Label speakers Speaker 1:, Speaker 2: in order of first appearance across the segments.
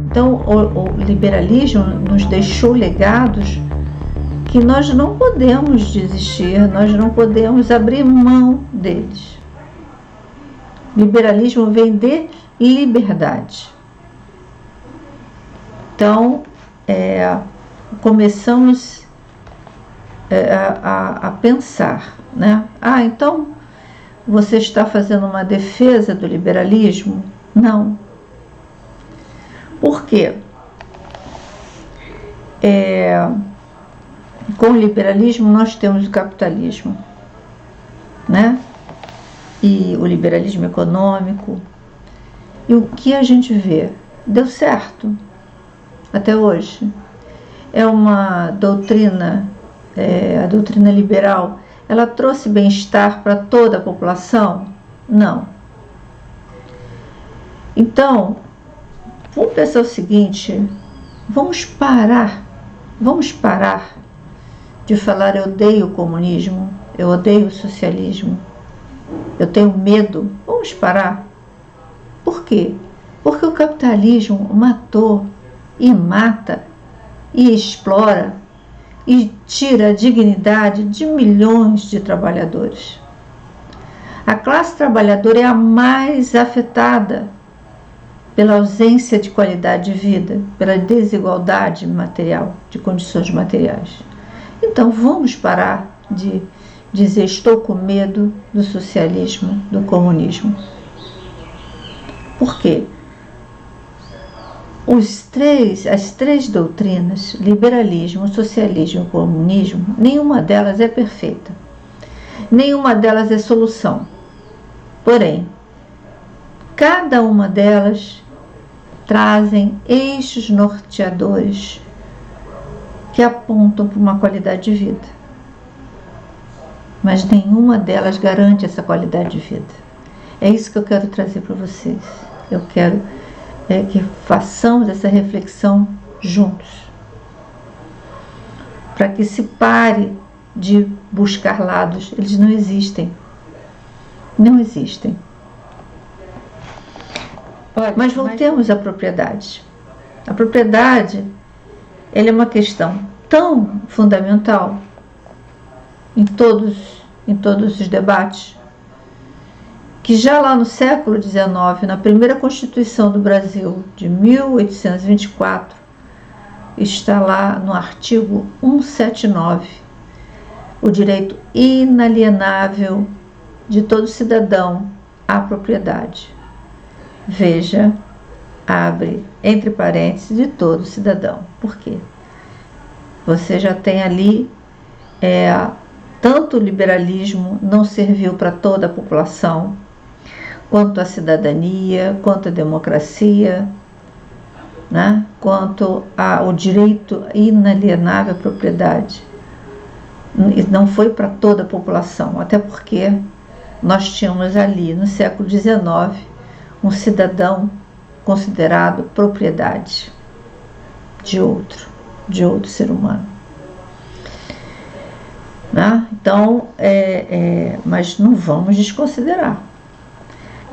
Speaker 1: Então, o liberalismo nos deixou legados que nós não podemos desistir, nós não podemos abrir mão deles. Liberalismo vem de liberdade. Então, começamos a pensar, né? Então você está fazendo uma defesa do liberalismo? Não. Por quê? Com o liberalismo nós temos o capitalismo, né? E o liberalismo econômico. E o que a gente vê? Deu certo até hoje. É uma doutrina, a doutrina liberal, ela trouxe bem-estar para toda a população? Não. Então, vamos pensar o seguinte, vamos parar de falar eu odeio o comunismo, eu odeio o socialismo, eu tenho medo. Vamos parar. Por quê? Porque o capitalismo matou e mata e explora e tira a dignidade de milhões de trabalhadores. A classe trabalhadora é a mais afetada pela ausência de qualidade de vida, pela desigualdade material, de condições materiais. Então vamos parar de dizer estou com medo do socialismo, do comunismo. Por quê? As três doutrinas, liberalismo, socialismo e comunismo, nenhuma delas é perfeita. Nenhuma delas é solução. Porém, cada uma delas trazem eixos norteadores que apontam para uma qualidade de vida. Mas nenhuma delas garante essa qualidade de vida. É isso que eu quero trazer para vocês. Eu quero que façamos essa reflexão juntos, para que se pare de buscar lados. Eles não existem. Não existem. Mas voltemos à propriedade. A propriedade, ela é uma questão tão fundamental em todos os debates, que já lá no século XIX, na primeira Constituição do Brasil, de 1824, está lá no artigo 179, o direito inalienável de todo cidadão à propriedade. Veja, abre entre parênteses, de todo cidadão. Por quê? Você já tem ali, tanto o liberalismo não serviu para toda a população, quanto a cidadania, quanto a democracia, né? Quanto ao direito inalienável à propriedade. Não foi para toda a população, até porque nós tínhamos ali, no século XIX, um cidadão considerado propriedade de outro ser humano. Né? Então, mas não vamos desconsiderar.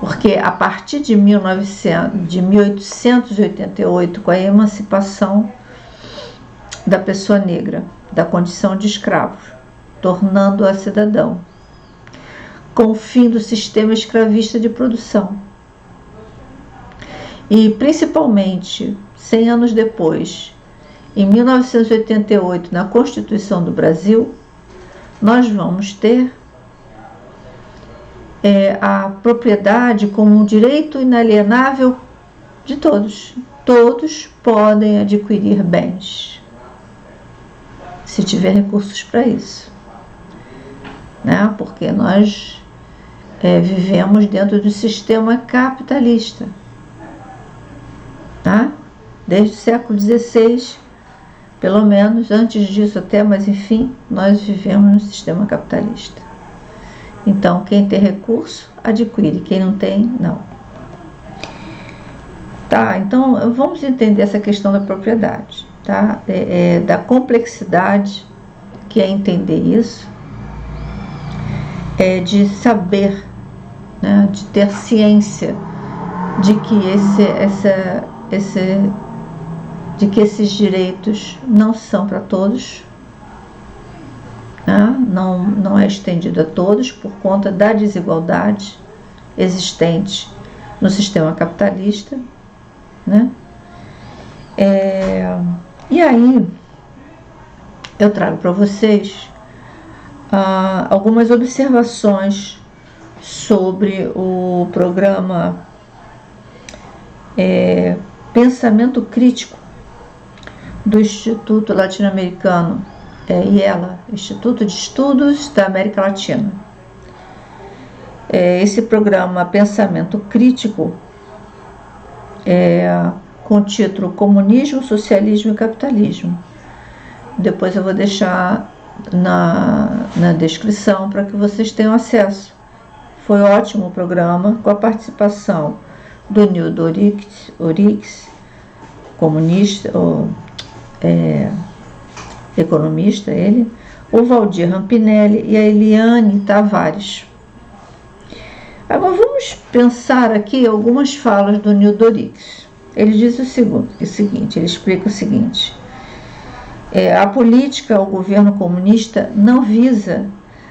Speaker 1: Porque a partir de 1888, com a emancipação da pessoa negra, da condição de escravo, tornando-a cidadão, com o fim do sistema escravista de produção, e principalmente 100 anos depois, em 1988, na Constituição do Brasil, nós vamos ter a propriedade como um direito inalienável de todos. Todos podem adquirir bens, se tiver recursos para isso, né? Porque nós vivemos dentro do sistema capitalista, tá? Desde o século XVI, pelo menos, antes disso até, mas enfim, nós vivemos no sistema capitalista. Então, quem tem recurso, adquire. Quem não tem, não. Tá, então, vamos entender essa questão da propriedade, tá? Da complexidade que é entender isso, de saber, né, de ter ciência de que de que esses direitos não são para todos, né? Não é estendido a todos por conta da desigualdade existente no sistema capitalista, né? E aí eu trago para vocês algumas observações sobre o programa Pensamento Crítico do Instituto Latino-Americano, IELA, Instituto de Estudos da América Latina. Esse programa Pensamento Crítico com o título Comunismo, Socialismo e Capitalismo. Depois eu vou deixar na descrição para que vocês tenham acesso. Foi ótimo o programa, com a participação do Nildo Orix, comunista, economista, o Valdir Rampinelli e a Eliane Tavares. Agora vamos pensar aqui algumas falas do Nildo Orix. Ele diz o seguinte, ele explica o seguinte: a política, o governo comunista não visa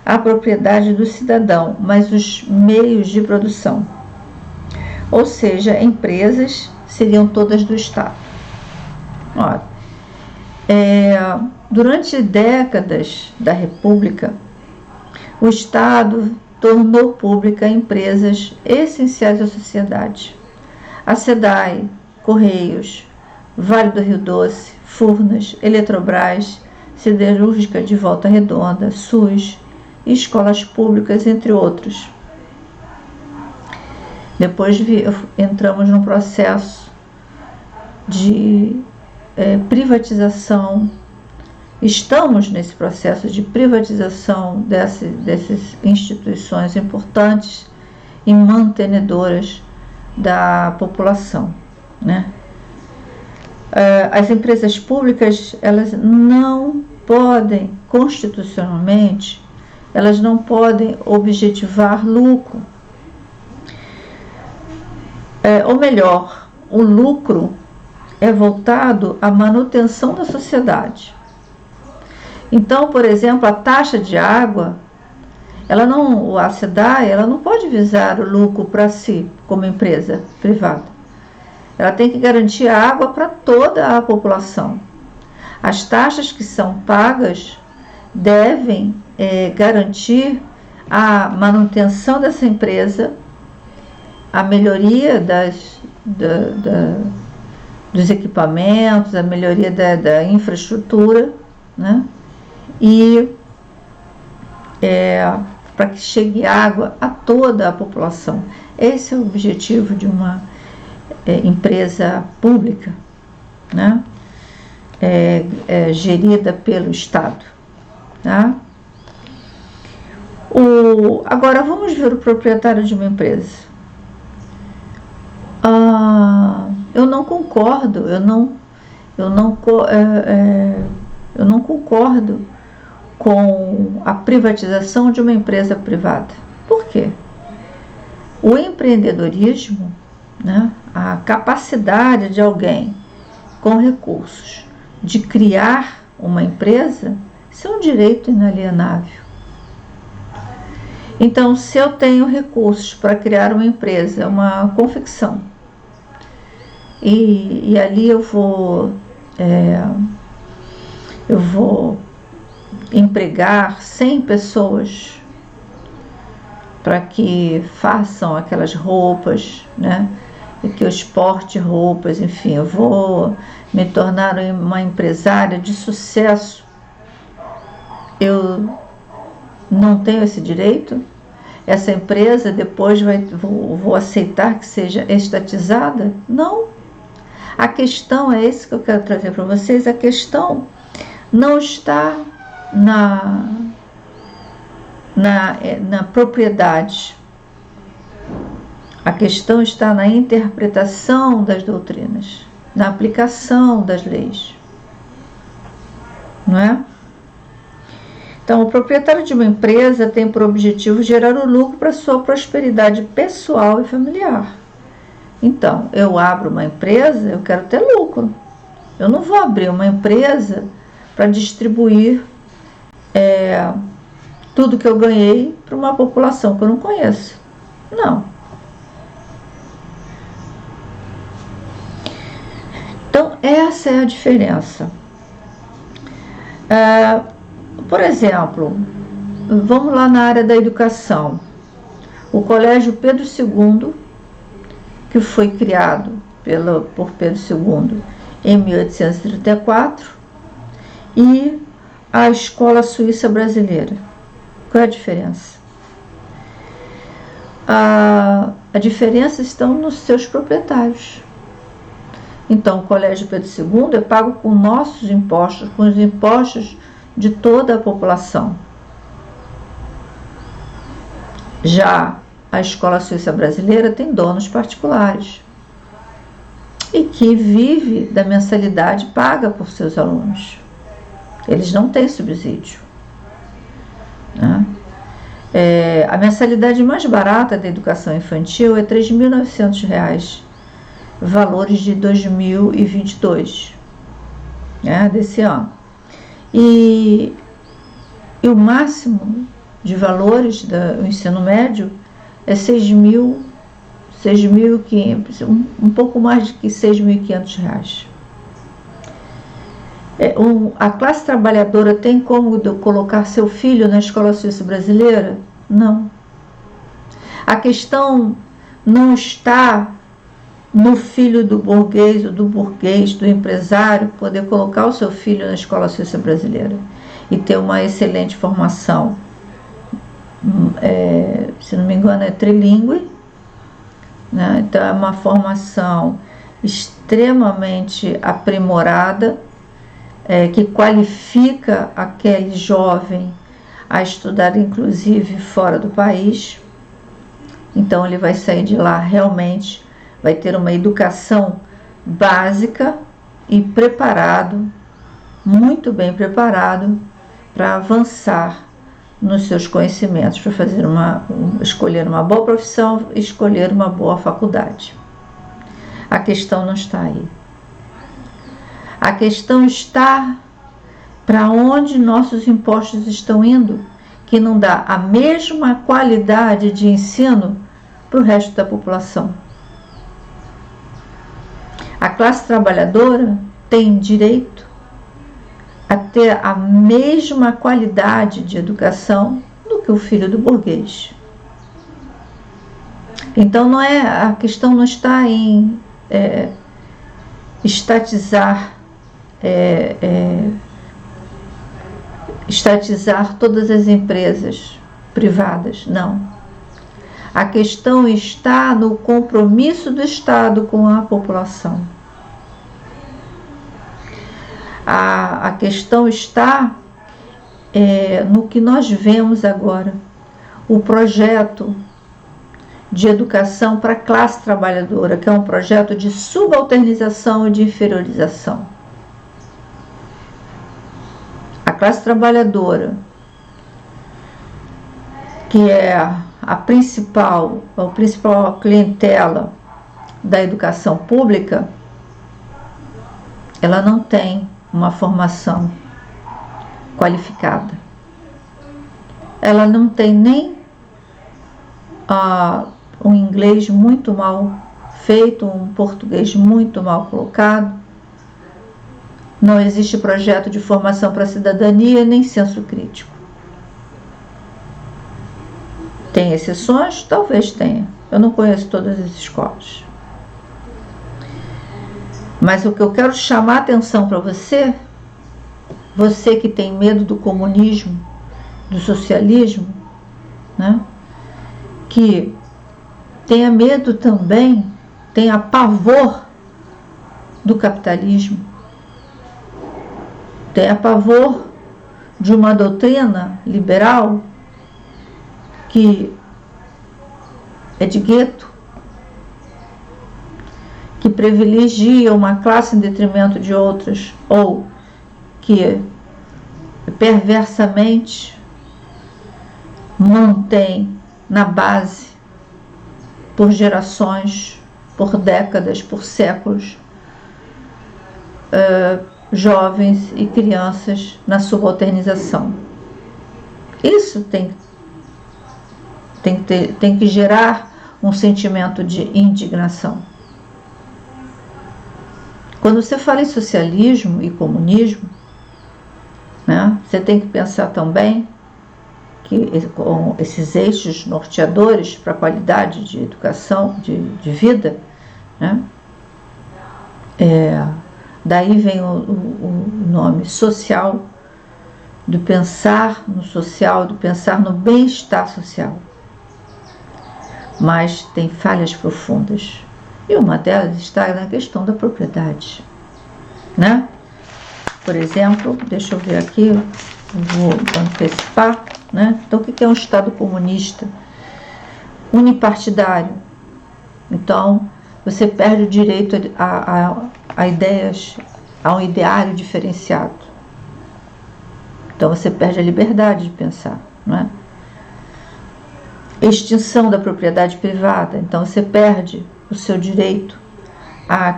Speaker 1: a propriedade do cidadão, mas os meios de produção. Ou seja, empresas seriam todas do Estado. Olha, durante décadas da República, o Estado tornou pública empresas essenciais à sociedade. A SEDAI, Correios, Vale do Rio Doce, Furnas, Eletrobras, Siderúrgica de Volta Redonda, SUS, escolas públicas, entre outros. Depois entramos num processo de privatização. Estamos nesse processo de privatização dessas instituições importantes e mantenedoras da população, né? As empresas públicas, elas não podem, constitucionalmente, elas não podem objetivar lucro. Ou melhor, o lucro é voltado à manutenção da sociedade. Então, por exemplo, a taxa de água, a SEDAI, ela não pode visar o lucro para si, como empresa privada. Ela tem que garantir água para toda a população. As taxas que são pagas devem garantir a manutenção dessa empresa, a melhoria dos equipamentos, a melhoria da infraestrutura, né? E para que chegue água a toda a população. Esse é o objetivo de uma empresa pública, né? Gerida pelo Estado, tá? Agora vamos ver o proprietário de uma empresa. Eu não concordo, eu não concordo com a privatização de uma empresa privada. Por quê? O empreendedorismo, né, a capacidade de alguém com recursos de criar uma empresa, isso é um direito inalienável. Então, se eu tenho recursos para criar uma empresa, uma confecção, e ali eu vou empregar 100 pessoas para que façam aquelas roupas, né? E que eu exporte roupas, enfim, eu vou me tornar uma empresária de sucesso. Eu não tenho esse direito? Essa empresa depois vou aceitar que seja estatizada? Não. A questão é isso que eu quero trazer para vocês. A questão não está na propriedade. A questão está na interpretação das doutrinas, na aplicação das leis, não é? Então, o proprietário de uma empresa tem por objetivo gerar o lucro para sua prosperidade pessoal e familiar. Então, eu abro uma empresa, eu quero ter lucro. Eu não vou abrir uma empresa para distribuir tudo que eu ganhei para uma população que eu não conheço. Não. Então, essa é a diferença. Por exemplo, vamos lá na área da educação. O Colégio Pedro II, que foi criado por Pedro II em 1834, e a Escola Suíça Brasileira. Qual é a diferença? A diferença está nos seus proprietários. Então, o Colégio Pedro II é pago com nossos impostos, com os impostos de toda a população. Já a Escola Suíça Brasileira tem donos particulares e que vive da mensalidade paga por seus alunos. Eles não têm subsídio, né? A mensalidade mais barata da educação infantil é R$ 3.900, valores de 2022, né, desse ano. E o máximo de valores do ensino médio é 6.500, um pouco mais de que R$ 6.500. A classe trabalhadora tem como colocar seu filho na Escola Suíça Brasileira? Não. A questão não está no filho do burguês ou do burguês, do empresário, poder colocar o seu filho na Escola Suíça Brasileira e ter uma excelente formação. Se não me engano, é trilingüe, né? Então é uma formação extremamente aprimorada, que qualifica aquele jovem a estudar, inclusive, fora do país. Então ele vai sair de lá realmente, vai ter uma educação básica e preparado, muito bem preparado, para avançar nos seus conhecimentos, para fazer escolher uma boa profissão, escolher uma boa faculdade. A questão não está aí. A questão está para onde nossos impostos estão indo, que não dá a mesma qualidade de ensino para o resto da população. A classe trabalhadora tem direito a ter a mesma qualidade de educação do que o filho do burguês. Então a questão não está em estatizar todas as empresas privadas, não. A questão está no compromisso do Estado com a população. A questão está no que nós vemos agora, o projeto de educação para a classe trabalhadora, que é um projeto de subalternização e de inferiorização. A classe trabalhadora, que é a principal clientela da educação pública, ela não tem uma formação qualificada. Ela não tem nem um inglês muito mal feito, um português muito mal colocado. Não existe projeto de formação para a cidadania, nem senso crítico. Tem exceções? Talvez tenha. Eu não conheço todas as escolas. Mas o que eu quero chamar a atenção para você que tem medo do comunismo, do socialismo, né? Que tenha medo também, tenha pavor do capitalismo, tenha pavor de uma doutrina liberal que é de gueto, que privilegia uma classe em detrimento de outras, ou que perversamente mantém na base, por gerações, por décadas, por séculos, jovens e crianças na subalternização. Isso tem que gerar um sentimento de indignação. Quando você fala em socialismo e comunismo, né, você tem que pensar também que com esses eixos norteadores para a qualidade de educação, de vida, né, daí vem o nome social, do pensar no social, do pensar no bem-estar social. Mas tem falhas profundas. E uma delas está na questão da propriedade, né? Por exemplo, deixa eu ver aqui, vou antecipar, né? Então, o que é um Estado comunista? Unipartidário. Então, você perde o direito a ideias, a um ideário diferenciado. Então, você perde a liberdade de pensar, não é? Extinção da propriedade privada. Então, você perde o seu direito a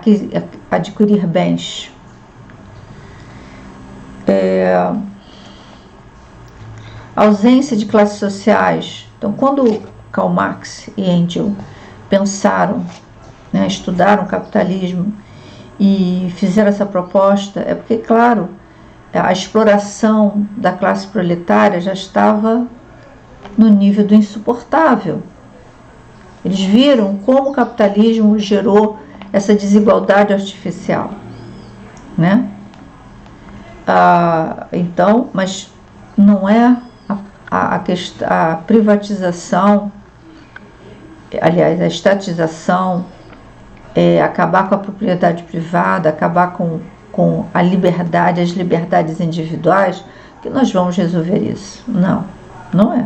Speaker 1: adquirir bens. Ausência de classes sociais. Então, quando Karl Marx e Engels pensaram, né, estudaram o capitalismo e fizeram essa proposta, é porque, claro, a exploração da classe proletária já estava no nível do insuportável. Eles viram como o capitalismo gerou essa desigualdade artificial, né? Então, mas não é a privatização, aliás, a estatização, acabar com a propriedade privada, acabar com a liberdade, as liberdades individuais, que nós vamos resolver isso. Não, não é.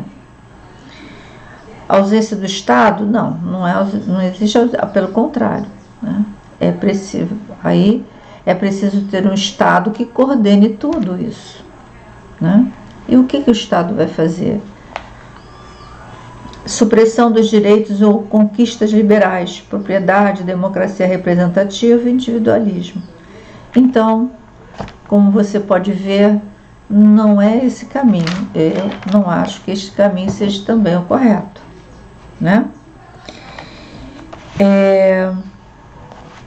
Speaker 1: A ausência do Estado? Não existe, pelo contrário, né? É preciso ter um Estado que coordene tudo isso, né? E o que o Estado vai fazer? Supressão dos direitos ou conquistas liberais, propriedade, democracia representativa e individualismo. Então, como você pode ver, não é esse caminho. Eu não acho que este caminho seja também o correto, né?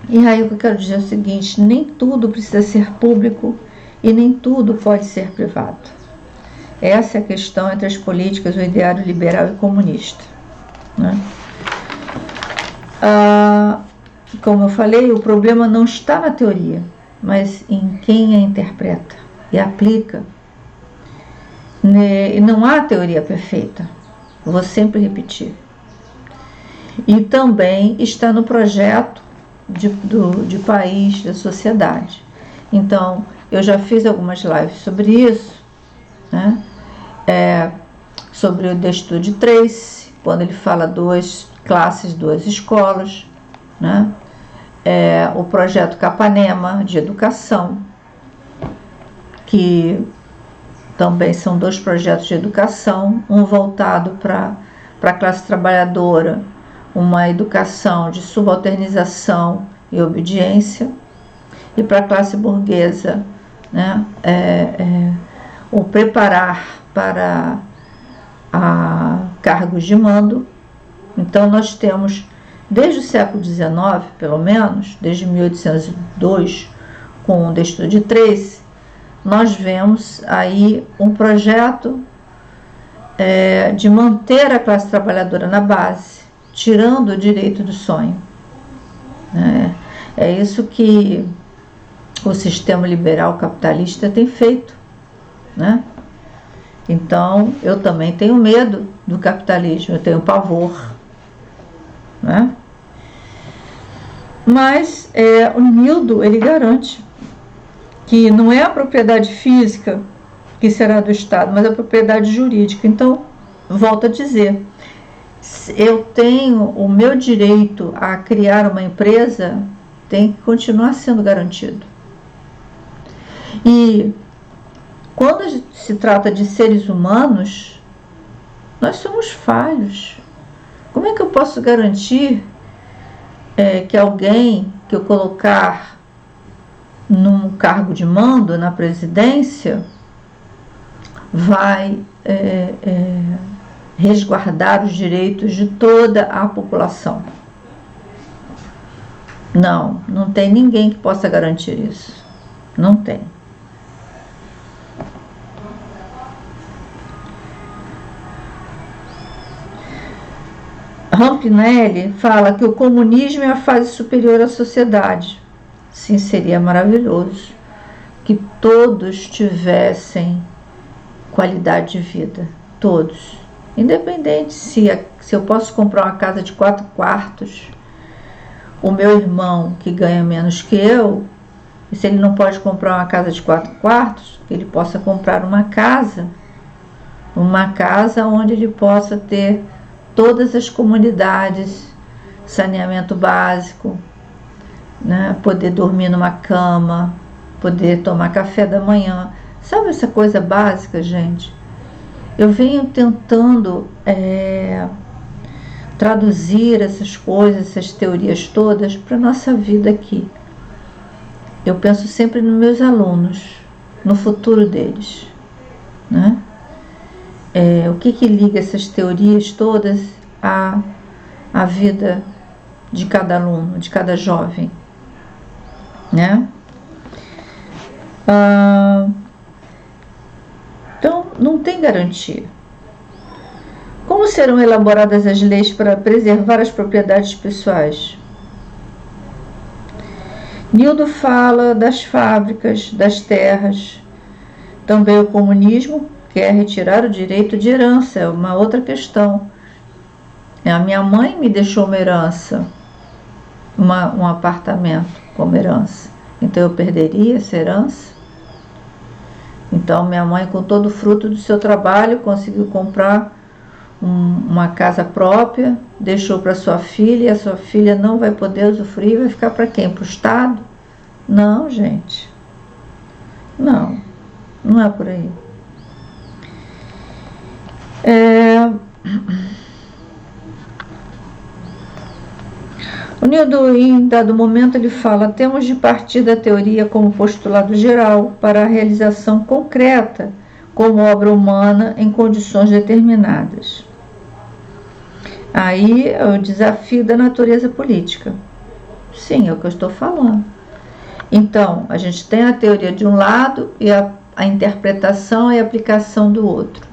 Speaker 1: E aí o que eu quero dizer é o seguinte: nem tudo precisa ser público e nem tudo pode ser privado. Essa é a questão entre as políticas, o ideário liberal e comunista, né? Como eu falei, o problema não está na teoria, mas em quem a interpreta e aplica. E não há teoria perfeita, vou sempre repetir. E também está no projeto de país, da sociedade. Então, eu já fiz algumas lives sobre isso, né? Sobre o The Study Trace, quando ele fala 2 classes, 2 escolas, né? O projeto Capanema de educação, que também são 2 projetos de educação, um voltado para a classe trabalhadora, uma educação de subalternização e obediência, e para a classe burguesa, né, o preparar para cargos de mando. Então nós temos, desde o século XIX, pelo menos, desde 1802, com o The Study Trace, nós vemos aí um projeto de manter a classe trabalhadora na base, tirando o direito do sonho. É isso que o sistema liberal capitalista tem feito, né? Então, eu também tenho medo do capitalismo, eu tenho pavor, né? Mas o Nildo, ele garante que não é a propriedade física que será do Estado, mas a propriedade jurídica. Então, volto a dizer, eu tenho o meu direito a criar uma empresa, tem que continuar sendo garantido. E quando se trata de seres humanos, nós somos falhos. Como é que eu posso garantir que alguém que eu colocar num cargo de mando na presidência vai resguardar os direitos de toda a população. Não tem ninguém que possa garantir isso. Não tem. Rampinelli fala que o comunismo é a fase superior à sociedade. Sim, seria maravilhoso que todos tivessem qualidade de vida, todos. Independente se eu posso comprar uma casa de 4 quartos, o meu irmão que ganha menos que eu, e se ele não pode comprar uma casa de 4 quartos, que ele possa comprar uma casa onde ele possa ter todas as comunidades, saneamento básico, né? Poder dormir numa cama, poder tomar café da manhã. Sabe essa coisa básica, gente? Eu venho tentando traduzir essas coisas, essas teorias todas para a nossa vida aqui. Eu penso sempre nos meus alunos, no futuro deles, né? O que liga essas teorias todas à vida de cada aluno, de cada jovem, né? Então, não tem garantia. Como serão elaboradas as leis para preservar as propriedades pessoais? Nildo fala das fábricas, das terras. Também o comunismo quer retirar o direito de herança, é uma outra questão. A minha mãe me deixou uma herança, um apartamento como herança. Então eu perderia essa herança? Então minha mãe, com todo o fruto do seu trabalho, conseguiu comprar uma casa própria, deixou para sua filha, e a sua filha não vai poder usufruir, vai ficar para quem? Para o Estado? Não, gente. Não é por aí. O Nildo, em dado momento, ele fala: temos de partir da teoria como postulado geral para a realização concreta como obra humana em condições determinadas. Aí é o desafio da natureza política. Sim, é o que eu estou falando. Então, a gente tem a teoria de um lado e a interpretação e a aplicação do outro.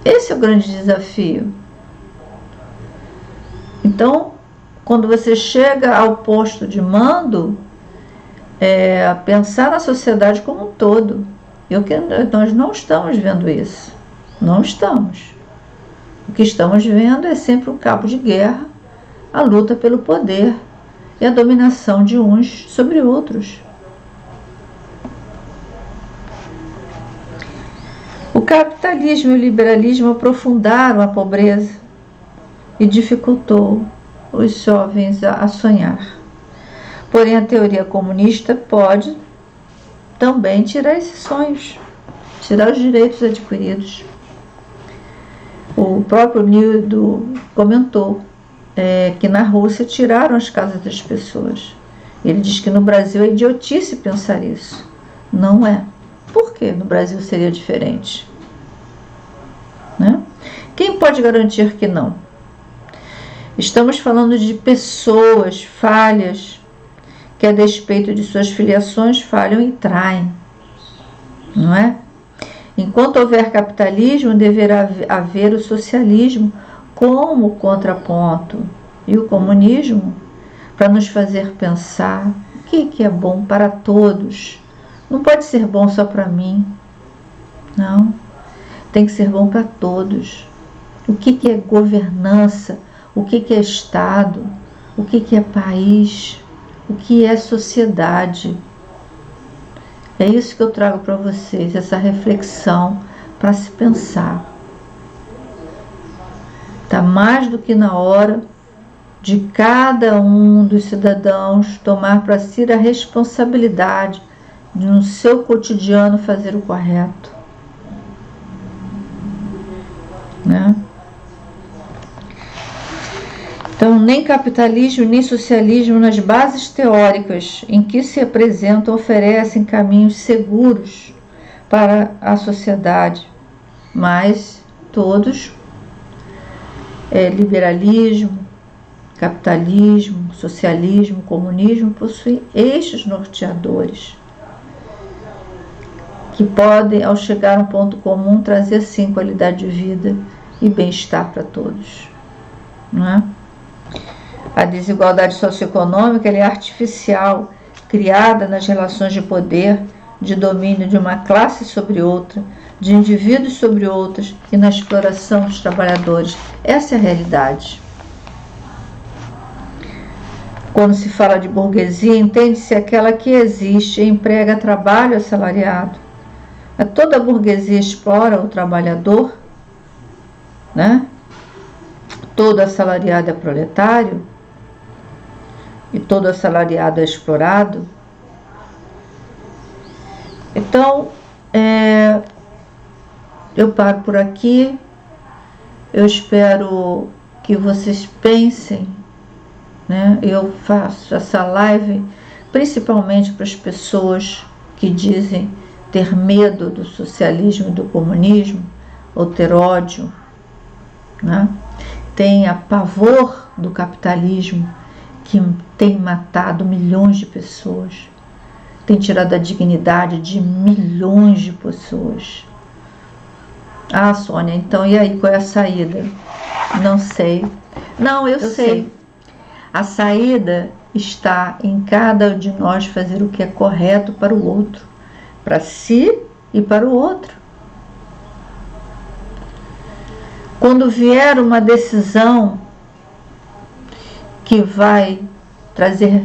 Speaker 1: Esse é o grande desafio. Então, quando você chega ao posto de mando, pensar na sociedade como um todo. Nós não estamos vendo isso. Não estamos. O que estamos vendo é sempre um cabo de guerra, a luta pelo poder e a dominação de uns sobre outros. O capitalismo e o liberalismo aprofundaram a pobreza e dificultou os jovens a sonhar. Porém, a teoria comunista pode também tirar esses sonhos, tirar os direitos adquiridos. O próprio Nildo comentou que na Rússia tiraram as casas das pessoas. Ele diz que no Brasil é idiotice pensar isso. Não é. Por que no Brasil seria diferente? Né? Quem pode garantir que não? Estamos falando de pessoas falhas que, a despeito de suas filiações, falham e traem. Não é? Enquanto houver capitalismo, deverá haver o socialismo como contraponto e o comunismo para nos fazer pensar o que é bom para todos. Não pode ser bom só para mim. Não. Tem que ser bom para todos. O que é governança? O que é Estado? O que é país? O que é sociedade? É isso que eu trago para vocês, essa reflexão para se pensar. Está mais do que na hora de cada um dos cidadãos tomar para si a responsabilidade de, no seu cotidiano, fazer o correto. Né? Então, nem capitalismo nem socialismo nas bases teóricas em que se apresentam oferecem caminhos seguros para a sociedade, mas todos, liberalismo, capitalismo, socialismo, comunismo, possuem eixos norteadores que podem, ao chegar a um ponto comum, trazer sim qualidade de vida e bem-estar para todos, não é? A desigualdade socioeconômica é artificial, criada nas relações de poder, de domínio de uma classe sobre outra, de indivíduos sobre outras e na exploração dos trabalhadores. Essa é a realidade. Quando se fala de burguesia, entende-se aquela que existe e emprega trabalho assalariado. Toda a burguesia explora o trabalhador, né? Todo assalariado é proletário e todo assalariado é explorado. Então, eu paro por aqui. Eu espero que vocês pensem, né? Eu faço essa live principalmente para as pessoas que dizem ter medo do socialismo e do comunismo, ou ter ódio, né? Tem pavor do capitalismo, que tem matado milhões de pessoas, tem tirado a dignidade de milhões de pessoas. Ah, Sônia, então e aí, qual é a saída? Não sei. Não, eu sei. A saída está em cada um de nós fazer o que é correto para o outro, para si e para o outro. Quando vier uma decisão que vai trazer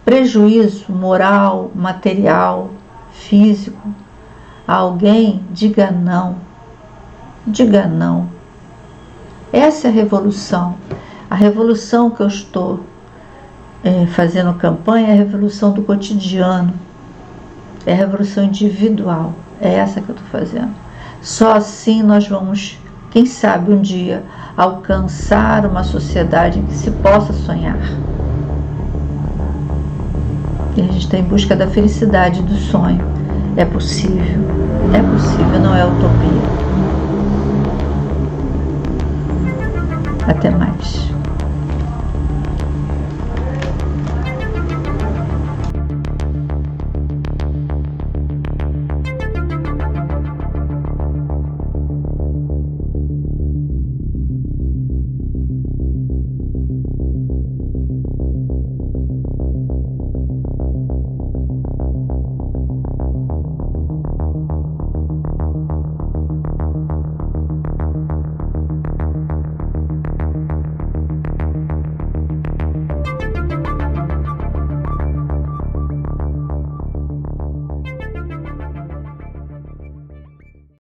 Speaker 1: prejuízo moral, material, físico a alguém, diga não. Diga não. Essa é a revolução. A revolução que eu estou fazendo campanha é a revolução do cotidiano. É a revolução individual. É essa que eu estou fazendo. Só assim nós vamos, quem sabe um dia, alcançar uma sociedade em que se possa sonhar. E a gente está em busca da felicidade, do sonho. É possível, não é utopia. Até mais.